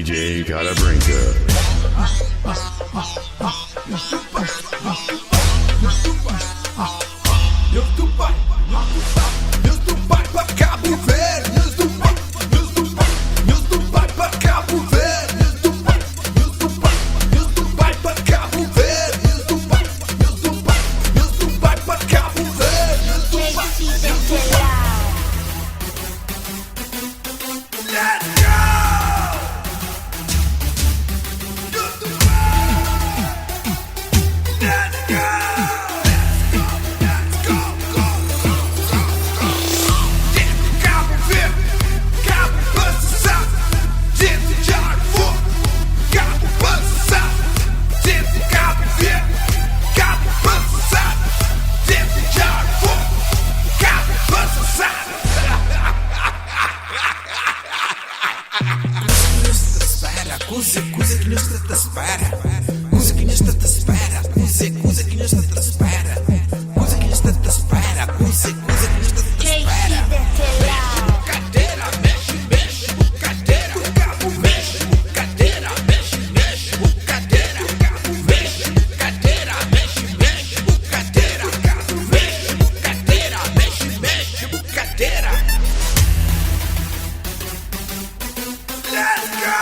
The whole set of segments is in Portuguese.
DJ Katabrinka. Meus do pai pra Cabo Verde, meus do pai pra Cabo Verde, meus do pai pra Cabo Verde, meus do pai pra Cabo Verde, meus do pai. Let's go! Meus do pai. Let's go! Coisa que nos trata espera, coisa que nos trata espera, coisa que nos trata espera, coisa que nos trata espera, coisa que nos trata espera. Cadeira mexe, mexe, cadeira, cabo mexe, cadeira mexe, mexe, cadeira, cabo mexe, cadeira mexe, mexe, cadeira, cabo mexe, cadeira mexe, mexe, cadeira. Let's go!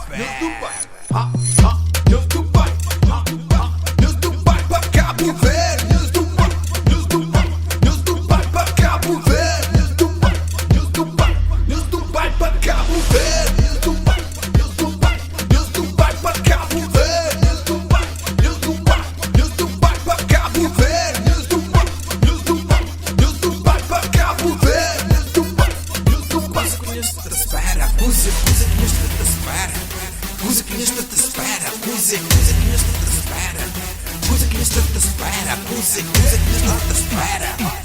Meus do pai pra Cabo Verde, meus do pai pra Cabo Verde, meus do pai pra Cabo Verde, meus do pai pra Cabo Verde, meus do pai pra Cabo Verde, meus do pai pra Cabo Verde, meus do pai. Coisa que nos trata espera, coisa que nos trata espera, coisa que nos trata espera, coisa que nos trata espera, coisa que nos trata espera.